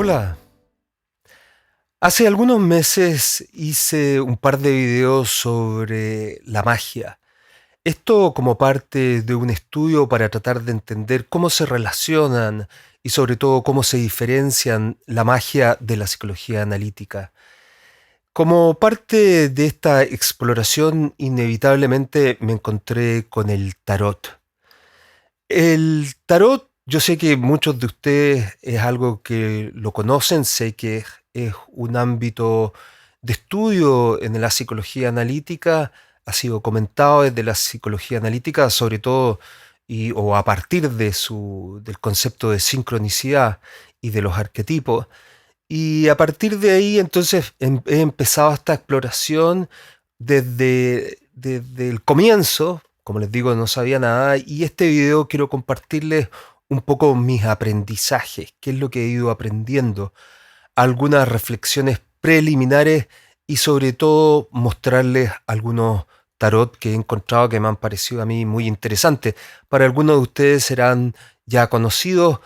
Hola, hace algunos meses hice un par de videos sobre la magia. Esto como parte de un estudio para tratar de entender cómo se relacionan y sobre todo cómo se diferencian la magia de la psicología analítica. Como parte de esta exploración, inevitablemente me encontré con el tarot. El tarot, yo sé que muchos de ustedes es algo que lo conocen, sé que es un ámbito de estudio en la psicología analítica, ha sido comentado desde la psicología analítica, sobre todo o a partir del concepto de sincronicidad y de los arquetipos. Y a partir de ahí, entonces, he empezado esta exploración desde el comienzo. Como les digo, no sabía nada. Y este video quiero compartirles un poco mis aprendizajes, qué es lo que he ido aprendiendo, algunas reflexiones preliminares y sobre todo mostrarles algunos tarot que he encontrado que me han parecido a mí muy interesantes. Para algunos de ustedes serán ya conocidos,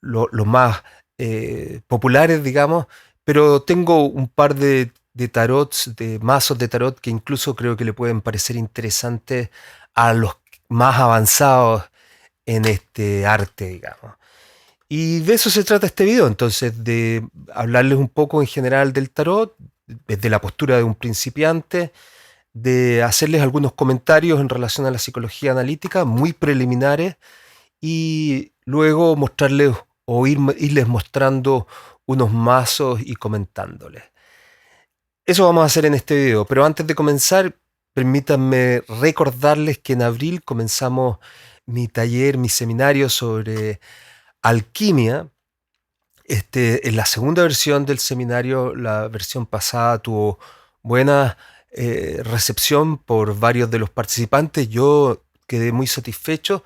los más populares, digamos, pero tengo un par de tarots, de mazos de tarot que incluso creo que le pueden parecer interesantes a los más avanzados en este arte, digamos. Y de eso se trata este video, entonces, de hablarles un poco en general del tarot, desde la postura de un principiante, de hacerles algunos comentarios en relación a la psicología analítica, muy preliminares, y luego mostrarles o irles mostrando unos mazos y comentándoles. Eso vamos a hacer en este video, pero antes de comenzar, permítanme recordarles que en abril comenzamos mi taller, mi seminario sobre alquimia. En la segunda versión del seminario, la versión pasada tuvo buena recepción por varios de los participantes. Yo quedé muy satisfecho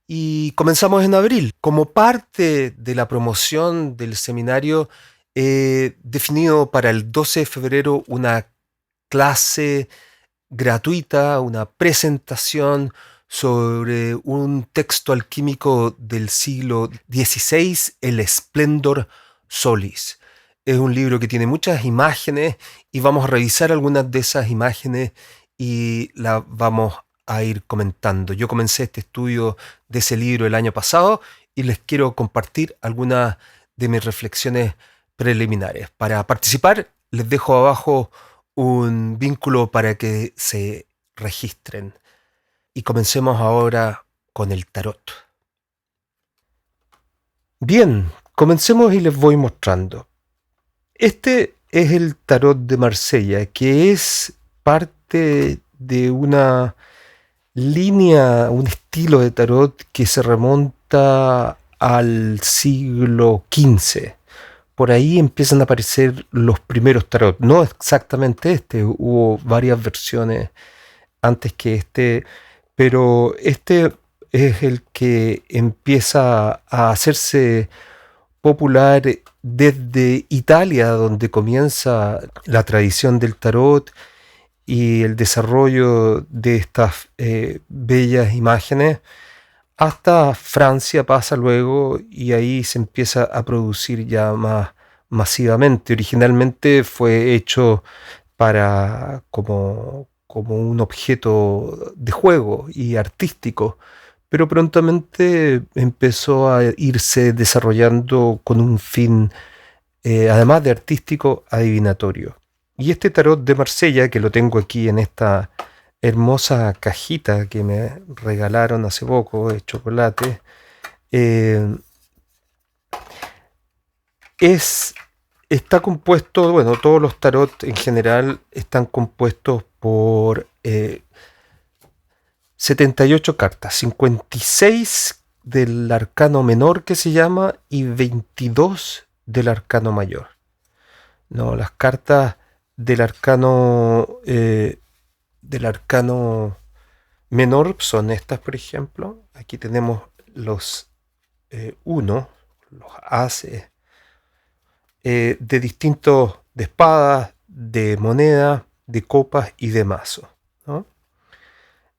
y comenzamos en abril. Como parte de la promoción del seminario, he definido para el 12 de febrero una clase gratuita, una presentación sobre un texto alquímico del siglo XVI, El Splendor Solis. Es un libro que tiene muchas imágenes y vamos a revisar algunas de esas imágenes y las vamos a ir comentando. Yo comencé este estudio de ese libro el año pasado y les quiero compartir algunas de mis reflexiones preliminares. Para participar, les dejo abajo un vínculo para que se registren. Y comencemos ahora con el tarot. Bien, comencemos y les voy mostrando. Este es el tarot de Marsella, que es parte de una línea, un estilo de tarot que se remonta al siglo XV. Por ahí empiezan a aparecer los primeros tarot. No exactamente este, hubo varias versiones antes que este, pero este es el que empieza a hacerse popular desde Italia, donde comienza la tradición del tarot y el desarrollo de estas bellas imágenes, hasta Francia pasa luego y ahí se empieza a producir ya más masivamente. Originalmente fue hecho como un objeto de juego y artístico, pero prontamente empezó a irse desarrollando con un fin, además de artístico, adivinatorio. Y este tarot de Marsella, que lo tengo aquí en esta hermosa cajita que me regalaron hace poco de chocolate, eh, es, está compuesto, bueno, todos los tarot en general están compuestos por 78 cartas, 56 del arcano menor que se llama y 22 del arcano mayor. No, las cartas del arcano menor son estas, por ejemplo. Aquí tenemos los 1, los ases, de distintos, de espadas, de moneda, de copas y de mazo, ¿no?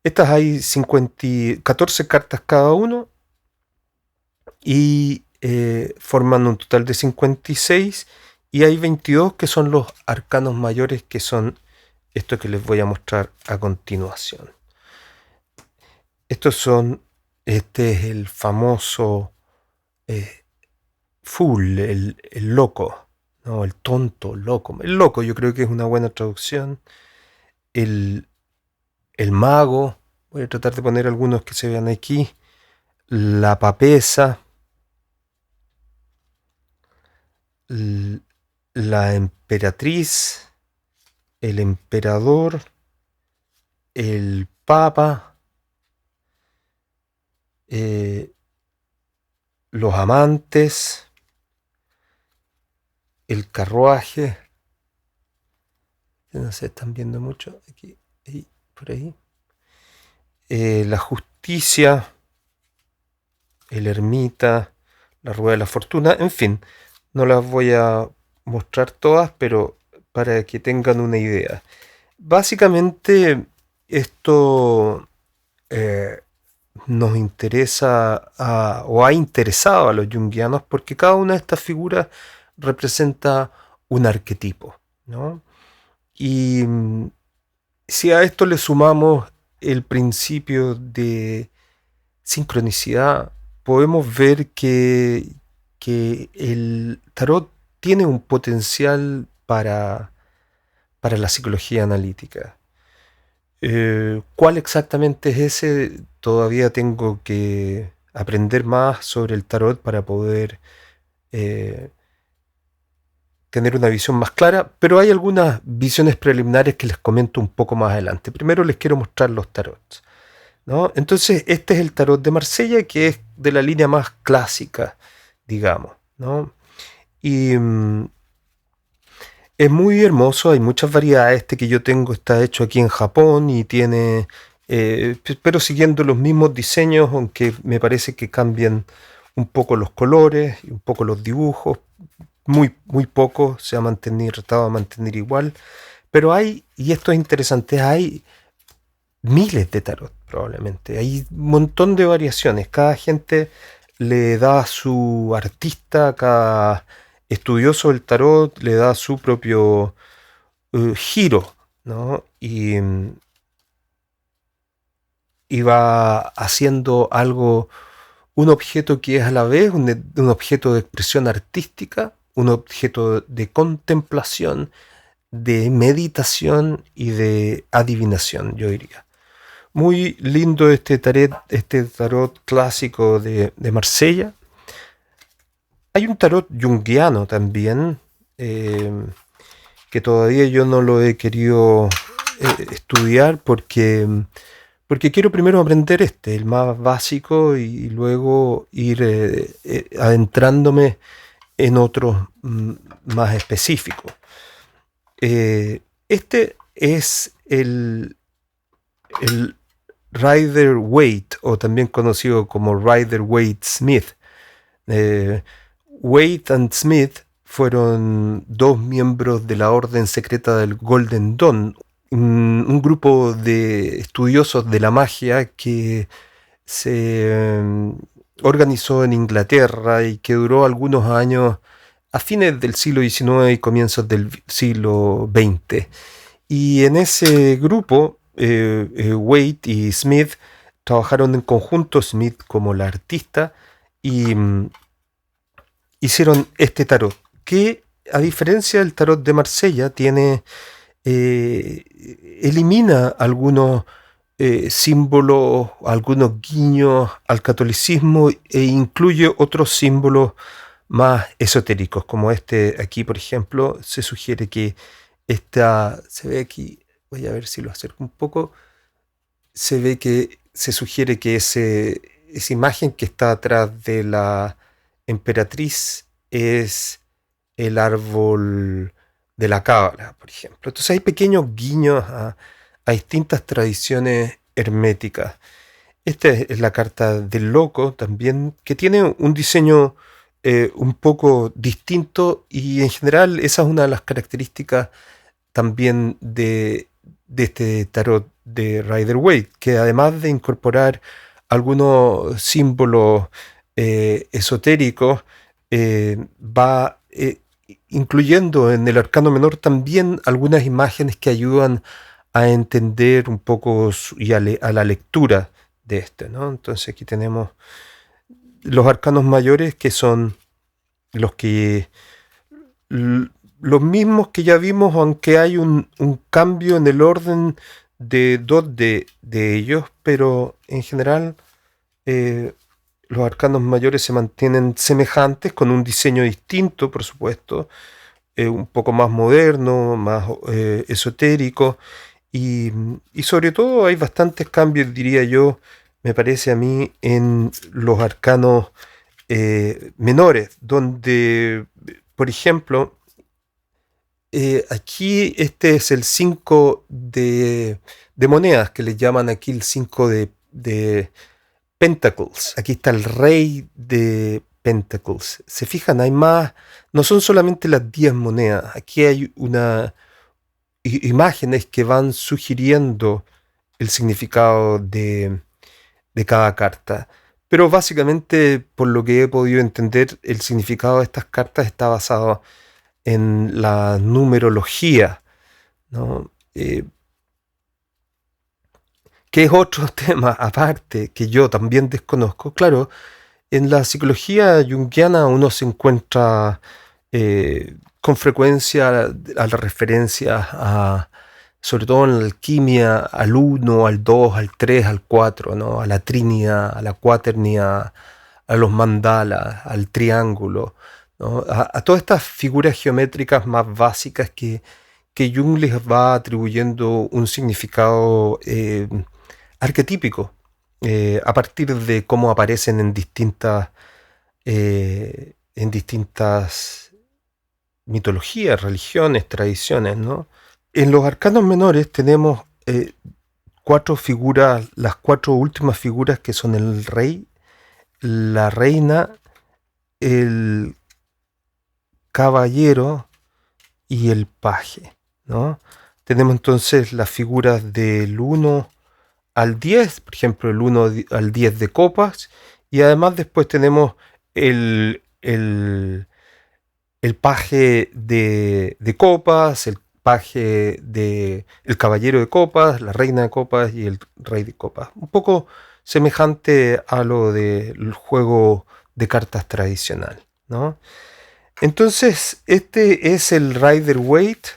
Estas hay 14 cartas cada uno y forman un total de 56 y hay 22 que son los arcanos mayores, que son estos que les voy a mostrar a continuación. Este es el famoso Fool, el loco, ¿no? El tonto, loco. El loco yo creo que es una buena traducción. El mago, voy a tratar de poner algunos que se vean aquí. La papesa, la emperatriz, el emperador, el papa, los amantes, el carruaje. No se están viendo mucho aquí, ahí, por ahí. La justicia, el ermita, la rueda de la fortuna, en fin, no las voy a mostrar todas, pero para que tengan una idea. Básicamente esto nos interesa o ha interesado a los junguianos porque cada una de estas figuras representa un arquetipo, ¿no? Y si a esto le sumamos el principio de sincronicidad, podemos ver que el tarot tiene un potencial para la psicología analítica. ¿Cuál exactamente es ese? Todavía tengo que aprender más sobre el tarot para poder tener una visión más clara, pero hay algunas visiones preliminares que les comento un poco más adelante. Primero les quiero mostrar los tarots, ¿no? Entonces, este es el tarot de Marsella, que es de la línea más clásica, digamos, ¿no? Y es muy hermoso, hay muchas variedades. Este que yo tengo está hecho aquí en Japón y tiene, pero siguiendo los mismos diseños, aunque me parece que cambian un poco los colores y un poco los dibujos. Muy poco se ha tratado de mantener igual. Pero hay, y esto es interesante, hay miles de tarot probablemente. Hay un montón de variaciones. Cada gente le da a su artista, cada estudioso del tarot le da su propio giro, ¿no? Y va haciendo algo, un objeto que es a la vez un objeto de expresión artística, un objeto de contemplación, de meditación y de adivinación, yo diría. Muy lindo este tarot clásico de Marsella. Hay un tarot junguiano también, que todavía yo no lo he querido estudiar porque quiero primero aprender el más básico, y luego ir adentrándome en otros más específicos. Este es el Rider Waite, o también conocido como Rider Waite Smith. Waite and Smith fueron dos miembros de la orden secreta del Golden Dawn, un grupo de estudiosos de la magia que se organizó en Inglaterra y que duró algunos años a fines del siglo XIX y comienzos del siglo XX. Y en ese grupo, Waite y Smith trabajaron en conjunto, Smith como la artista, y hicieron este tarot, que a diferencia del tarot de Marsella, elimina algunos símbolos, algunos guiños al catolicismo, e incluye otros símbolos más esotéricos, como este aquí, por ejemplo. Se sugiere que se ve aquí, voy a ver si lo acerco un poco, se sugiere que esa imagen que está atrás de la emperatriz es el árbol de la cábala, por ejemplo. Entonces hay pequeños guiños a distintas tradiciones herméticas. Esta es la carta del loco también, que tiene un diseño un poco distinto, y en general esa es una de las características también de este tarot de Rider Waite, que además de incorporar algunos símbolos esotéricos, va incluyendo en el arcano menor también algunas imágenes que ayudan a entender un poco y a la lectura de este, ¿no? Entonces aquí tenemos los arcanos mayores, que son los que los mismos que ya vimos, aunque hay un cambio en el orden de dos de ellos, pero en general eh, los arcanos mayores se mantienen semejantes, con un diseño distinto, por supuesto, un poco más moderno, más esotérico, y sobre todo hay bastantes cambios, diría yo, me parece a mí, en los arcanos menores, donde, por ejemplo, aquí este es el 5 de monedas, que le llaman aquí el 5 de Pentacles. Aquí está el rey de Pentacles. Se fijan, hay más, no son solamente las 10 monedas, aquí hay imágenes que van sugiriendo el significado de cada carta. Pero básicamente, por lo que he podido entender, el significado de estas cartas está basado en la numerología, ¿no? Que es otro tema aparte que yo también desconozco. Claro, en la psicología junguiana uno se encuentra con frecuencia a la referencia a, sobre todo en la alquimia, al uno, al 2, al 3, al 4, ¿no? A la trinidad, a la cuaternidad, a los mandalas, al triángulo, ¿no? A todas estas figuras geométricas más básicas que Jung les va atribuyendo un significado arquetípico a partir de cómo aparecen en distintas mitologías, religiones, tradiciones, ¿no? En los arcanos menores tenemos cuatro figuras, las cuatro últimas figuras, que son el rey, la reina, el caballero y el paje, ¿no? Tenemos entonces las figuras del 1 al 10, por ejemplo, el 1 al 10 de copas, y además después tenemos el paje de copas, el paje el caballero de copas, la reina de copas y el rey de copas. Un poco semejante a lo del juego de cartas tradicional, ¿no? Entonces, este es el Rider-Waite,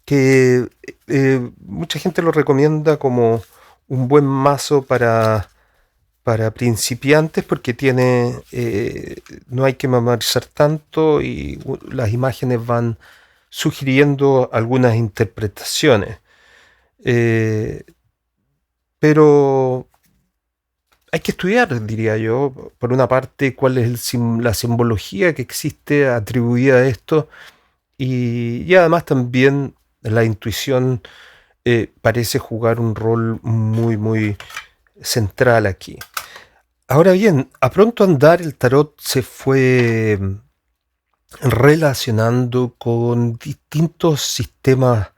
que mucha gente lo recomienda como un buen mazo para principiantes, porque tiene no hay que memorizar tanto y las imágenes van sugiriendo algunas interpretaciones. Pero hay que estudiar, diría yo, por una parte, cuál es la simbología que existe atribuida a esto, y además también la intuición parece jugar un rol muy, muy central aquí. Ahora bien, a pronto andar el tarot se fue relacionando con distintos sistemas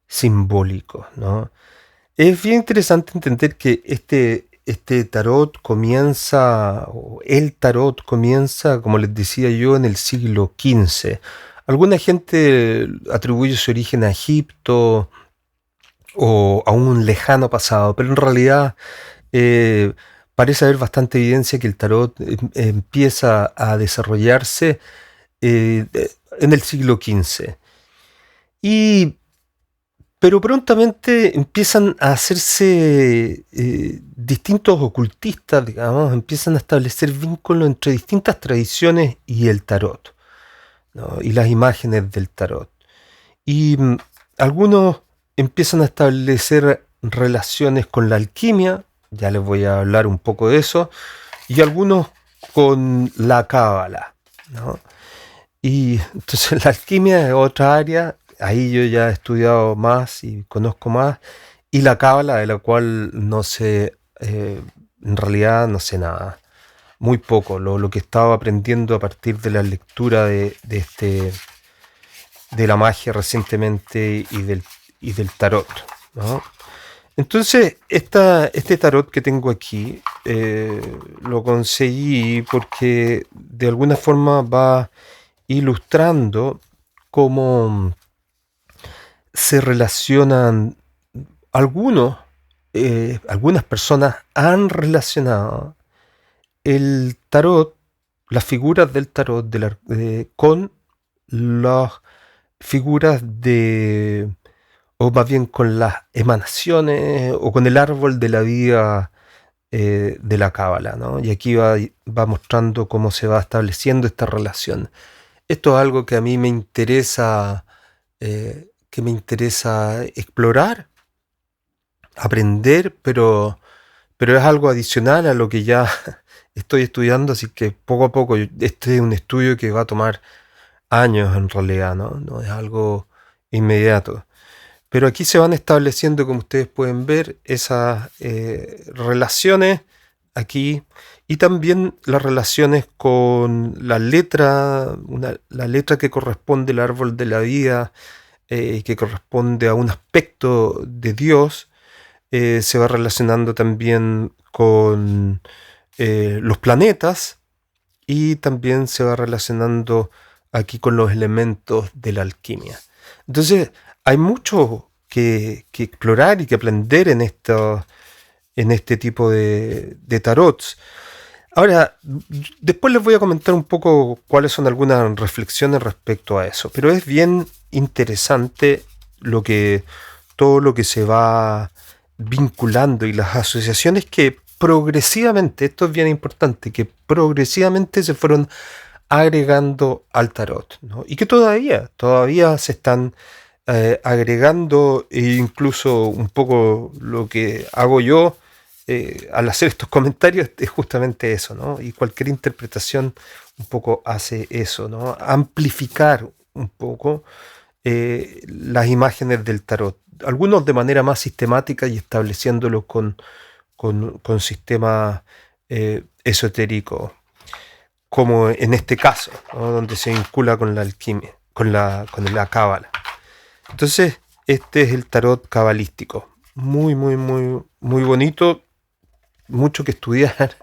simbólicos, ¿no? Es bien interesante entender que este tarot comienza, o el tarot comienza, como les decía yo, en el siglo XV. Alguna gente atribuye su origen a Egipto o a un lejano pasado, pero en realidad eh, parece haber bastante evidencia que el tarot empieza a desarrollarse en el siglo XV. Pero prontamente empiezan a hacerse distintos ocultistas, digamos, empiezan a establecer vínculos entre distintas tradiciones y el tarot, ¿no? Y las imágenes del tarot. Y algunos empiezan a establecer relaciones con la alquimia, ya les voy a hablar un poco de eso, y algunos con la cábala, ¿no? Y entonces la alquimia es otra área, ahí yo ya he estudiado más y conozco más, y la cábala, de la cual no sé, en realidad no sé nada, muy poco, lo que estaba aprendiendo a partir de la lectura de la magia recientemente y del tarot, ¿no? Entonces, este tarot que tengo aquí lo conseguí porque de alguna forma va ilustrando cómo se relacionan algunos, algunas personas han relacionado el tarot, las figuras del tarot con las figuras de, o más bien con las emanaciones o con el árbol de la vida de la cábala, ¿no? Y aquí va mostrando cómo se va estableciendo esta relación. Esto es algo que a mí que me interesa explorar, aprender, pero es algo adicional a lo que ya estoy estudiando, así que poco a poco, este es un estudio que va a tomar años en realidad, ¿no? No es algo inmediato. Pero aquí se van estableciendo, como ustedes pueden ver, esas relaciones aquí y también las relaciones con la letra, la letra que corresponde al árbol de la vida, que corresponde a un aspecto de Dios, se va relacionando también con los planetas y también se va relacionando aquí con los elementos de la alquimia. Entonces, hay mucho que explorar y que aprender en este tipo de tarots. Ahora, después les voy a comentar un poco cuáles son algunas reflexiones respecto a eso, pero es bien interesante todo lo que se va vinculando y las asociaciones que progresivamente, esto es bien importante, que progresivamente se fueron agregando al tarot, ¿no? Y que todavía se están agregando, e incluso un poco lo que hago yo al hacer estos comentarios es justamente eso, ¿no? Y cualquier interpretación un poco hace eso, ¿no? Amplificar un poco las imágenes del tarot, algunos de manera más sistemática y estableciéndolo con sistemas esotéricos, como en este caso, ¿no? Donde se vincula con la alquimia, con la cábala. Entonces, este es el tarot cabalístico. Muy, muy, muy, muy bonito. Mucho que estudiar.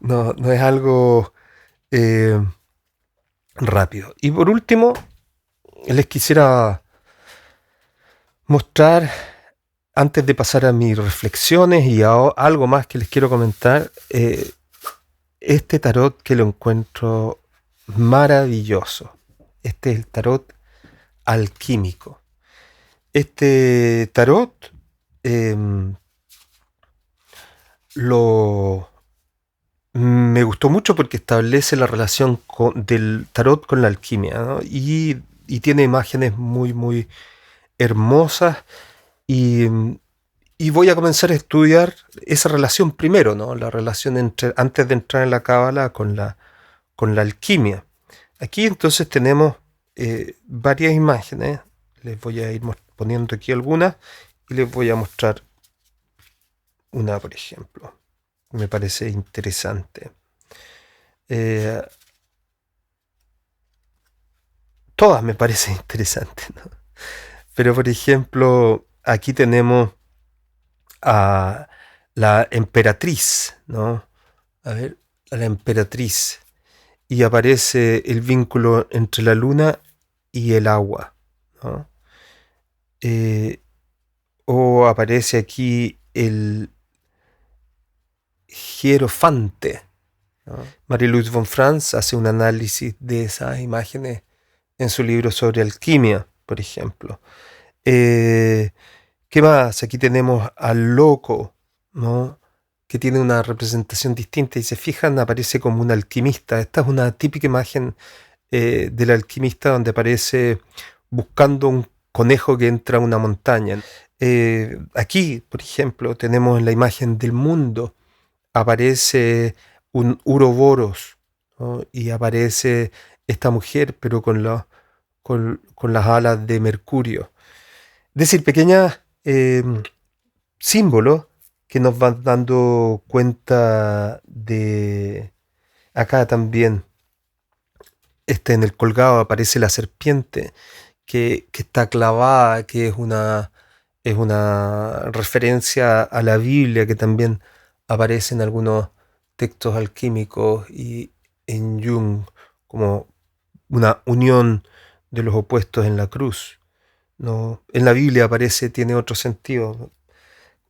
No es algo eh, rápido. Y por último, les quisiera mostrar, antes de pasar a mis reflexiones y a algo más que les quiero comentar, este tarot que lo encuentro maravilloso. Este es el tarot alquímico. Este tarot lo me gustó mucho porque establece la relación del tarot con la alquimia, ¿no? Y tiene imágenes muy, muy hermosas y, y voy a comenzar a estudiar esa relación primero, ¿no? La relación antes de entrar en la cábala con la alquimia. Aquí entonces tenemos varias imágenes, les voy a ir poniendo aquí algunas y les voy a mostrar una, por ejemplo. Me parece interesante. Eh, Todas me parecen interesantes, ¿no? Pero por ejemplo, aquí tenemos a la emperatriz, ¿no? A ver, a la emperatriz. Y aparece el vínculo entre la luna y el agua, ¿no? Eh, o aparece aquí el hierofante, ¿no? Marie-Louise von Franz hace un análisis de esas imágenes en su libro sobre alquimia, por ejemplo. ¿Qué más? Aquí tenemos al loco, ¿no? Que tiene una representación distinta y se fijan, aparece como un alquimista. Esta es una típica imagen del alquimista donde aparece buscando un conejo que entra a una montaña. Aquí, por ejemplo, tenemos la imagen del mundo. Aparece un uroboros, ¿no? Y aparece esta mujer, pero con las alas de Mercurio. Es decir, pequeños símbolos que nos van dando cuenta de... Acá también, en el colgado aparece la serpiente que está clavada, que es es una referencia a la Biblia que también aparece en algunos textos alquímicos y en Jung como una unión de los opuestos en la cruz. ¿No? En la Biblia aparece, tiene otro sentido,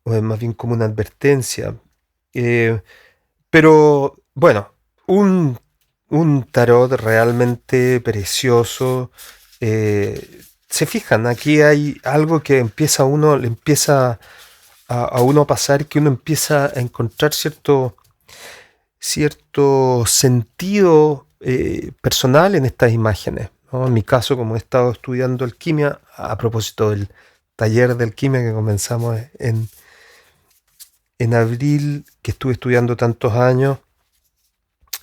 o es más bien como una advertencia. Eh, pero bueno, un, un tarot realmente precioso. Se fijan, aquí hay algo que empieza uno, le empieza a uno a pasar, que uno empieza a encontrar cierto sentido personal en estas imágenes, ¿no? En mi caso, como he estado estudiando alquimia, a propósito del taller de alquimia que comenzamos en abril, que estuve estudiando tantos años,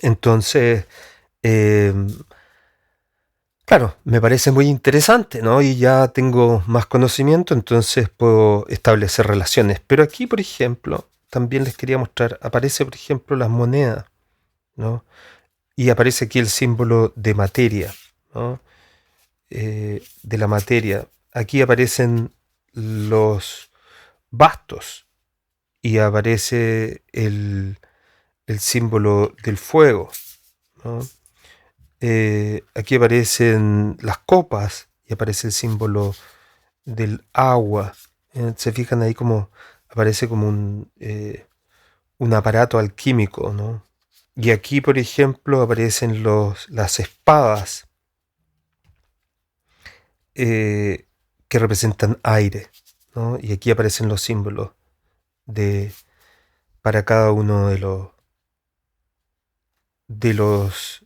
entonces, eh, claro, me parece muy interesante, ¿no? Y ya tengo más conocimiento, entonces puedo establecer relaciones. Pero aquí, por ejemplo, también les quería mostrar, aparece, por ejemplo, las monedas, ¿no? Y aparece aquí el símbolo de materia, ¿no? De la materia. Aquí aparecen los bastos y aparece el símbolo del fuego, ¿no? Aquí aparecen las copas y aparece el símbolo del agua. Se fijan ahí como aparece como un aparato alquímico, ¿no? Y aquí, por ejemplo, aparecen las espadas eh, que representan aire, ¿no? Y aquí aparecen los símbolos de, para cada uno de los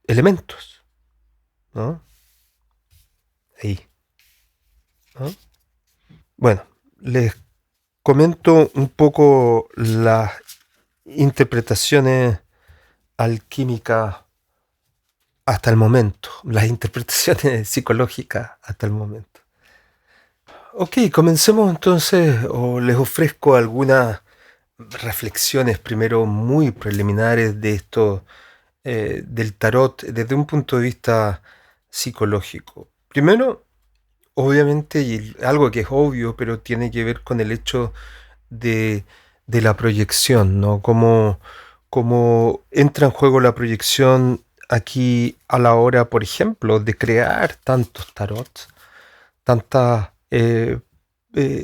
elementos, ¿no? Ahí, ¿no? Bueno, les comento un poco las interpretaciones alquímicas hasta el momento, las interpretaciones psicológicas hasta el momento. Ok, comencemos entonces, o les ofrezco algunas reflexiones primero muy preliminares de esto, del tarot desde un punto de vista psicológico. Primero, obviamente, y algo que es obvio, pero tiene que ver con el hecho de, de la proyección, ¿no? Cómo entra en juego la proyección aquí a la hora, por ejemplo, de crear tantos tarots, tantas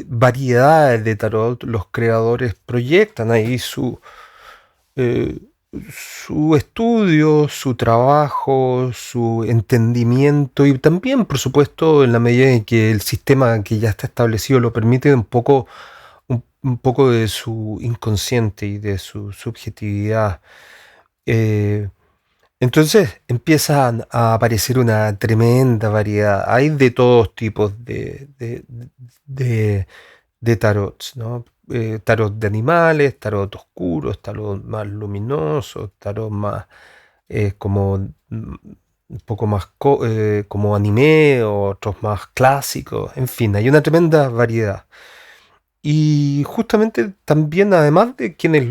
variedades de tarot. Los creadores proyectan ahí eh, su estudio, su trabajo, su entendimiento y también, por supuesto, en la medida en que el sistema que ya está establecido lo permite, un poco de su inconsciente y de su subjetividad. Eh, entonces empiezan a aparecer una tremenda variedad. Hay de todos tipos de, de tarots, ¿no? Tarot de animales, tarot oscuros, tarot más luminosos, tarot más como un poco más como anime, otros más clásicos, en fin, hay una tremenda variedad. Y justamente también, además de quienes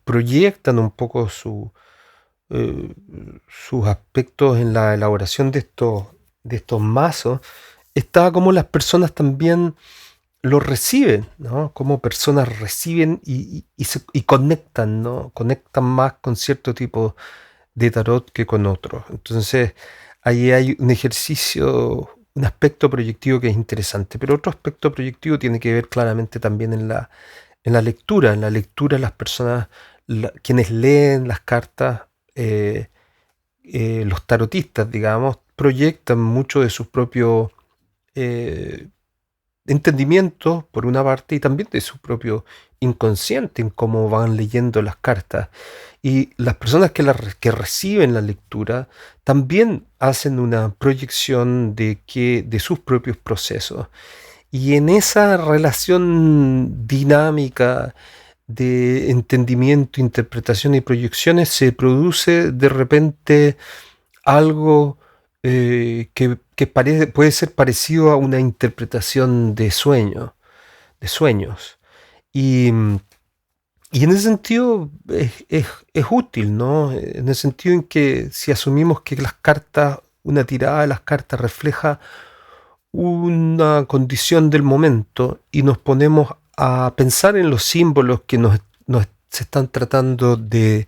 proyectan un poco eh, sus aspectos en la elaboración de estos mazos, está como las personas también lo reciben, ¿no? Como personas reciben y conectan, ¿no? Conectan más con cierto tipo de tarot que con otros. Entonces, ahí hay un ejercicio, un aspecto proyectivo que es interesante, pero otro aspecto proyectivo tiene que ver claramente también en la lectura. En la lectura las personas, quienes leen las cartas, eh, los tarotistas, digamos, proyectan mucho de sus propios eh, entendimientos, por una parte, y también de su propio inconsciente en cómo van leyendo las cartas. Y las personas que reciben la lectura también hacen una proyección de sus propios procesos. Y en esa relación dinámica de entendimiento, interpretación y proyecciones se produce de repente algo puede ser parecido a una interpretación de sueños. Y, y en ese sentido es útil, ¿no? En el sentido en que si asumimos que las cartas una tirada de las cartas refleja una condición del momento y nos ponemos a pensar en los símbolos que se están tratando de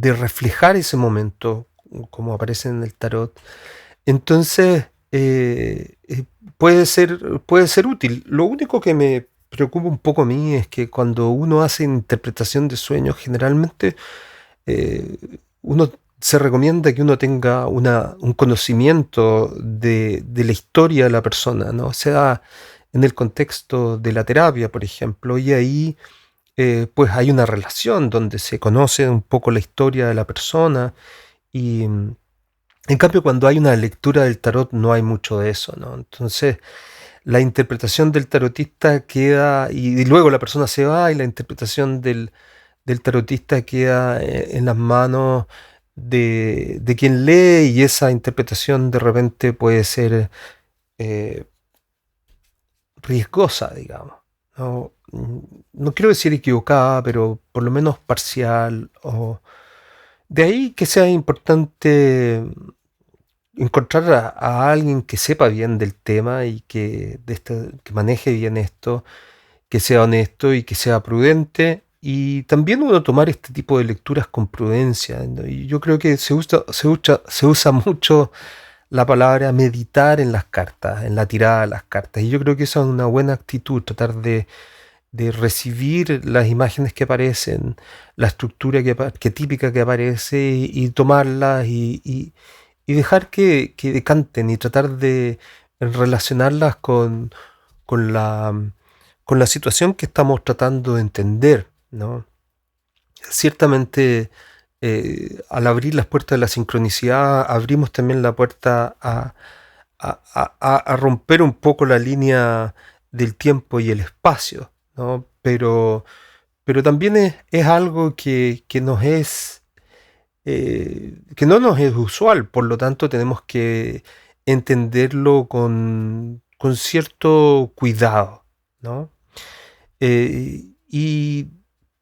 reflejar ese momento, como aparece en el tarot. Entonces, puede ser útil. Lo único que me preocupa un poco a mí es que cuando uno hace interpretación de sueños, generalmente eh, uno se recomienda que uno tenga un conocimiento de la historia de la persona, ¿no? O sea, en el contexto de la terapia, por ejemplo, y ahí pues hay una relación donde se conoce un poco la historia de la persona y en cambio cuando hay una lectura del tarot no hay mucho de eso, ¿no? Entonces la interpretación del tarotista queda y luego la persona se va y la interpretación del tarotista queda en las manos de quien lee y esa interpretación de repente puede ser eh, riesgosa, digamos. No, no quiero decir equivocada, pero por lo menos parcial. De ahí que sea importante encontrar a alguien que sepa bien del tema y que maneje bien esto, que sea honesto y que sea prudente. Y también uno tomar este tipo de lecturas con prudencia, ¿no? Y yo creo que se usa mucho la palabra meditar en las cartas, en la tirada de las cartas. Y yo creo que esa es una buena actitud, tratar de recibir las imágenes que aparecen, la estructura que típica que aparece y tomarlas y dejar que decanten y tratar de relacionarlas con con la situación que estamos tratando de entender, ¿no? Ciertamente, al abrir las puertas de la sincronicidad, abrimos también la puerta a romper un poco la línea del tiempo y el espacio, ¿no? Pero también es algo que no nos es usual, por lo tanto tenemos que entenderlo con cierto cuidado, ¿no? Y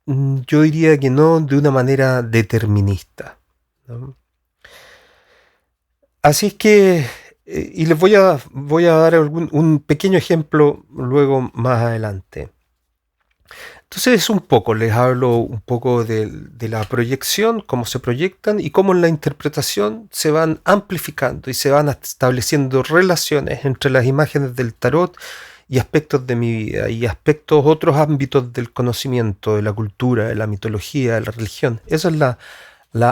yo diría que no de una manera determinista, ¿no? Así es que, y les voy a dar un pequeño ejemplo luego más adelante. Entonces un poco, les hablo un poco de la proyección, cómo se proyectan y cómo en la interpretación se van amplificando y se van estableciendo relaciones entre las imágenes del tarot y aspectos de mi vida y aspectos, otros ámbitos del conocimiento, de la cultura, de la mitología, de la religión. Eso es la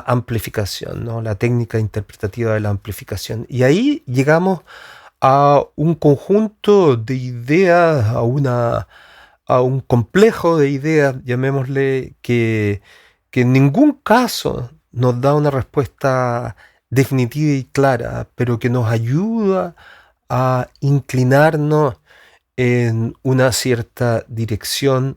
amplificación, ¿no? La técnica interpretativa de la amplificación. Y ahí llegamos a un conjunto de ideas, a un complejo de ideas, llamémosle, que en ningún caso nos da una respuesta definitiva y clara, pero que nos ayuda a inclinarnos en una cierta dirección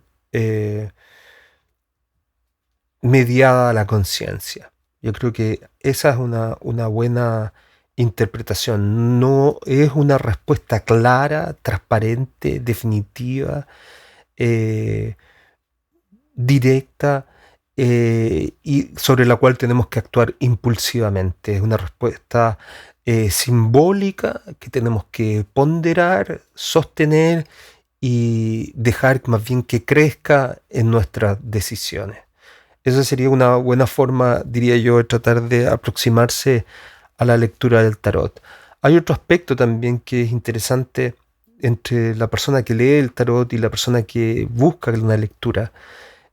mediada a la conciencia. Yo creo que esa es una buena interpretación. No es una respuesta clara, transparente, definitiva, eh, directa y sobre la cual tenemos que actuar impulsivamente. Es una respuesta simbólica que tenemos que ponderar, sostener y dejar más bien que crezca en nuestras decisiones. Esa sería una buena forma, diría yo, de tratar de aproximarse a la lectura del tarot. Hay otro aspecto también que es interesante entre la persona que lee el tarot y la persona que busca una lectura.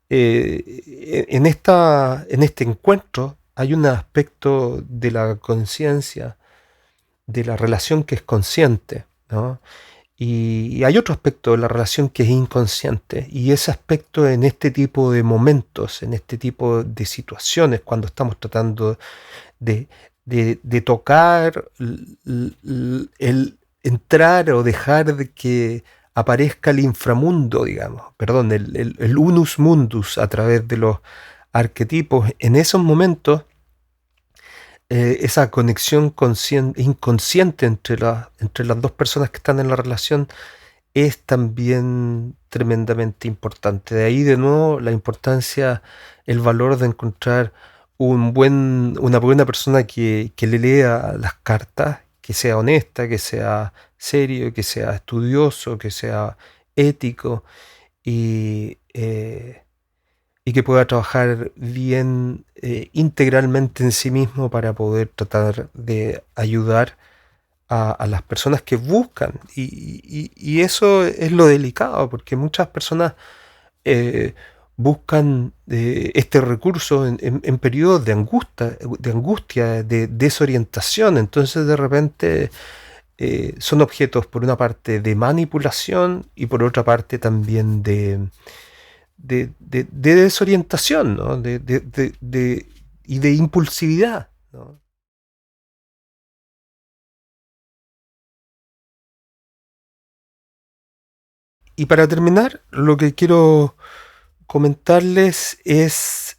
En este encuentro hay un aspecto de la conciencia, de la relación que es consciente, ¿no? Y hay otro aspecto de la relación que es inconsciente, y ese aspecto en este tipo de momentos, en este tipo de situaciones, cuando estamos tratando de, de tocar el entrar o dejar de que aparezca el inframundo, digamos, perdón, el unus mundus a través de los arquetipos, en esos momentos esa conexión inconsciente entre las dos personas que están en la relación es también tremendamente importante. De ahí de nuevo la importancia, el valor de encontrar una buena persona que le lea las cartas, que sea honesta, que sea serio, que sea estudioso, que sea ético y, y que pueda trabajar bien integralmente en sí mismo para poder tratar de ayudar a las personas que buscan. Y eso es lo delicado, porque muchas personas eh, buscan este recurso en periodos de angustia, de desorientación. Entonces de repente son objetos, por una parte, de manipulación y por otra parte también de desorientación, ¿no? Y de impulsividad, ¿no? Y para terminar, lo que quiero comentarles es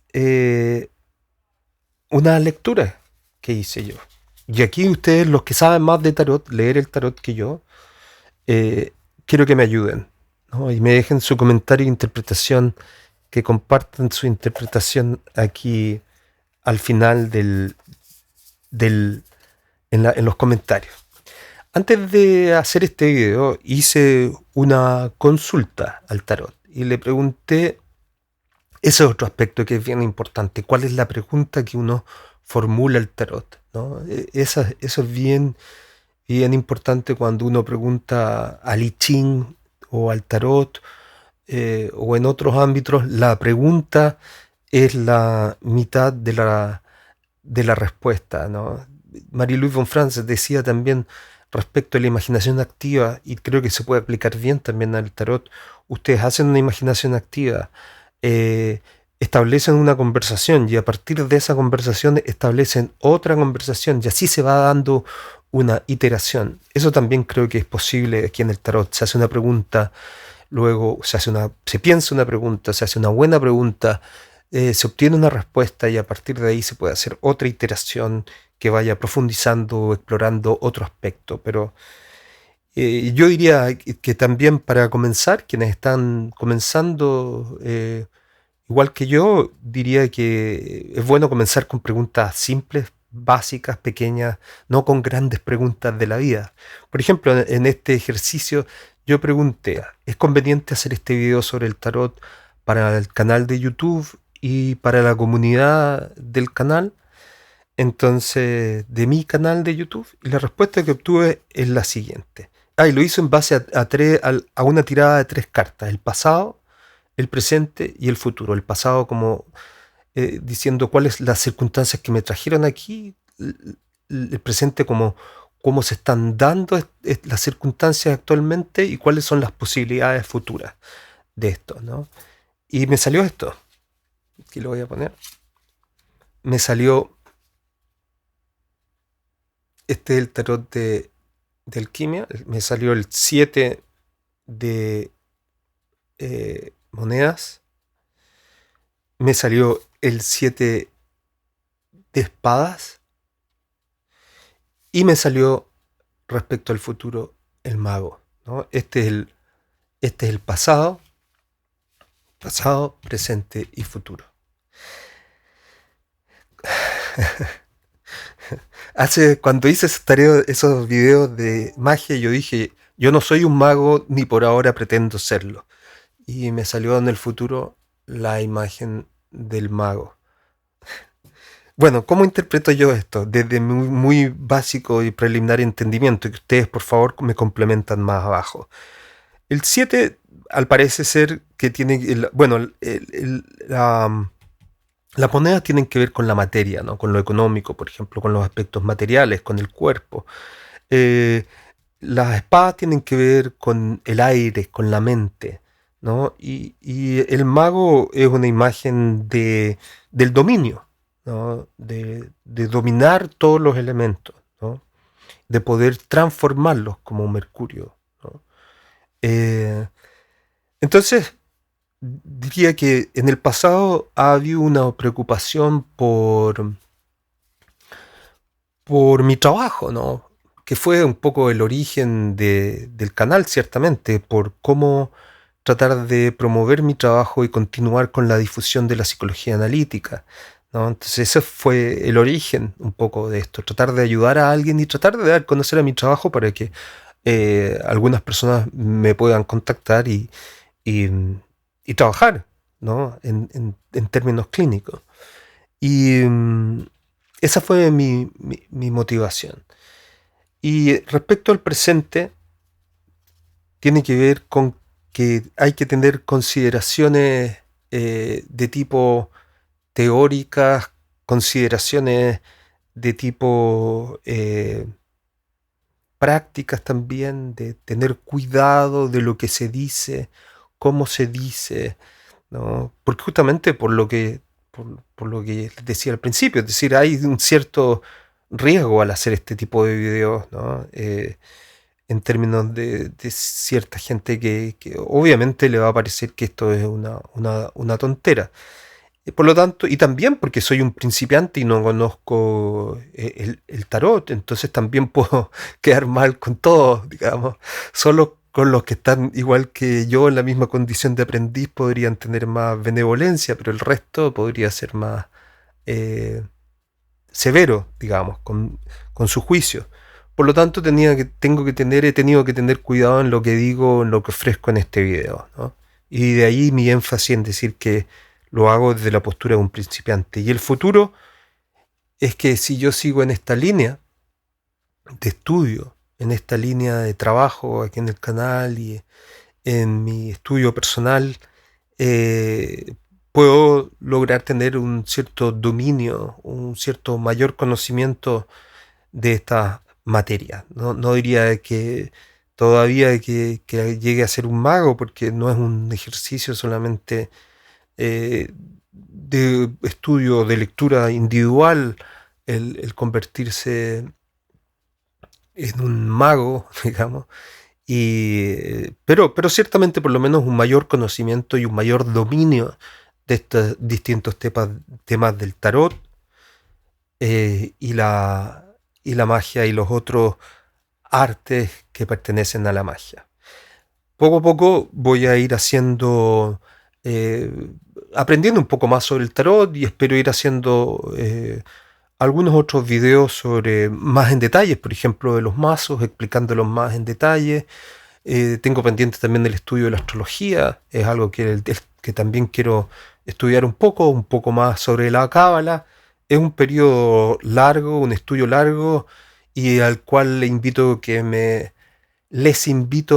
una lectura que hice yo. Y aquí ustedes, los que saben más de tarot, leer el tarot que yo, eh, quiero que me ayuden, ¿no? Y me dejen su comentario e interpretación, que compartan su interpretación aquí al final del, en los comentarios. Antes de hacer este video, hice una consulta al tarot y le pregunté, ese es otro aspecto que es bien importante, ¿cuál es la pregunta que uno formula al tarot? ¿No? Eso es bien importante cuando uno pregunta al I Ching o al tarot o en otros ámbitos. La pregunta es la mitad de la respuesta, ¿no? Marie-Louise von Franz decía también respecto a la imaginación activa, y creo que se puede aplicar bien también al tarot. Ustedes hacen una imaginación activa, eh, establecen una conversación y a partir de esa conversación establecen otra conversación y así se va dando una iteración. Eso también creo que es posible aquí en el tarot. Se hace una pregunta, luego se piensa una pregunta, se hace una buena pregunta, se obtiene una respuesta y a partir de ahí se puede hacer otra iteración que vaya profundizando o explorando otro aspecto. Pero yo diría que también para comenzar, quienes están comenzando, igual que yo, diría que es bueno comenzar con preguntas simples, básicas, pequeñas, no con grandes preguntas de la vida. Por ejemplo, en este ejercicio yo pregunté, ¿es conveniente hacer este video sobre el tarot para el canal de YouTube y para la comunidad del canal? Entonces, de mi canal de YouTube, y la respuesta que obtuve es la siguiente. Y lo hizo en base a una tirada de tres cartas: el pasado, el presente y el futuro. El pasado como diciendo cuáles las circunstancias que me trajeron aquí, el presente como cómo se están dando las circunstancias actualmente y cuáles son las posibilidades futuras de esto, ¿no? Y me salió esto, aquí lo voy a poner, me salió el tarot de alquimia, me salió el 7 de monedas, me salió el 7 de espadas y me salió respecto al futuro el mago, ¿no? Este es el pasado, presente y futuro. Cuando hice esos videos de magia, yo dije, yo no soy un mago ni por ahora pretendo serlo. Y me salió en el futuro la imagen del mago. Bueno, ¿cómo interpreto yo esto? Desde muy básico y preliminar entendimiento, y que ustedes por favor me complementan más abajo. El 7 al parece ser que tiene, bueno, las monedas tienen que ver con la materia, ¿no? Con lo económico, por ejemplo, con los aspectos materiales, con el cuerpo. Eh, las espadas tienen que ver con el aire, con la mente, ¿no? Y el mago es una imagen del dominio, ¿no? De dominar todos los elementos, ¿no? De poder transformarlos como Mercurio, ¿no? Eh, entonces, diría que en el pasado ha habido una preocupación por mi trabajo, ¿no? Que fue un poco el origen del canal, ciertamente, por cómo tratar de promover mi trabajo y continuar con la difusión de la psicología analítica, ¿no? Entonces ese fue el origen un poco de esto, tratar de ayudar a alguien y tratar de dar a conocer a mi trabajo para que algunas personas me puedan contactar y, y trabajar, ¿no? En términos clínicos. Y esa fue mi motivación. Y respecto al presente, tiene que ver con que hay que tener consideraciones de tipo teóricas, consideraciones de tipo prácticas también, de tener cuidado de lo que se dice, cómo se dice, ¿no? Porque justamente por lo que decía al principio, es decir, hay un cierto riesgo al hacer este tipo de videos, ¿no? En términos de cierta gente que obviamente le va a parecer que esto es una tontera. Por lo tanto, y también porque soy un principiante y no conozco el tarot, entonces también puedo quedar mal con todos, digamos. Solo con los que están igual que yo en la misma condición de aprendiz podrían tener más benevolencia, pero el resto podría ser más eh, severo, digamos, con su juicio. Por lo tanto, he tenido que tener cuidado en lo que digo, en lo que ofrezco en este video, ¿no? Y de ahí mi énfasis en decir que lo hago desde la postura de un principiante. Y el futuro es que si yo sigo en esta línea de estudio, en esta línea de trabajo aquí en el canal y en mi estudio personal, eh, puedo lograr tener un cierto dominio, un cierto mayor conocimiento de esta materia. No, no diría que todavía que llegue a ser un mago, porque no es un ejercicio solamente de estudio, de lectura individual, el convertirse en un mago, digamos, pero ciertamente por lo menos un mayor conocimiento y un mayor dominio de estos distintos temas del tarot eh, y, la, y la magia y los otros artes que pertenecen a la magia. Poco a poco voy a ir eh, aprendiendo un poco más sobre el tarot y espero ir haciendo algunos otros videos sobre más en detalles, por ejemplo, de los mazos, explicándolos más en detalle. Tengo pendiente también del estudio de la astrología, es algo que también quiero estudiar un poco más sobre la cábala. Es un periodo largo, un estudio largo y al cual les invito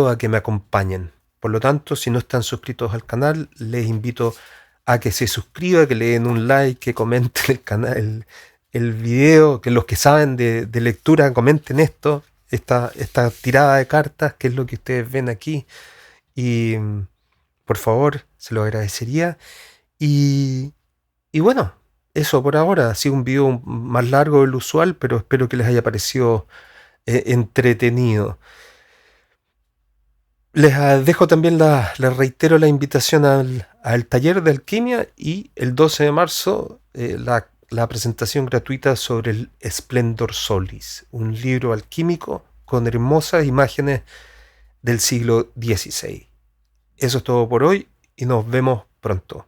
a que me acompañen. Por lo tanto, si no están suscritos al canal, les invito a que se suscriban, que le den un like, que comenten el canal, el video, que los que saben de lectura comenten esta tirada de cartas, que es lo que ustedes ven aquí. Y por favor, se lo agradecería. Y, y bueno, eso por ahora. Ha sido un video más largo del usual, pero espero que les haya parecido entretenido. Dejo también, les reitero la invitación al taller de alquimia y el 12 de marzo la presentación gratuita sobre el Splendor Solis, un libro alquímico con hermosas imágenes del siglo XVI. Eso es todo por hoy y nos vemos pronto.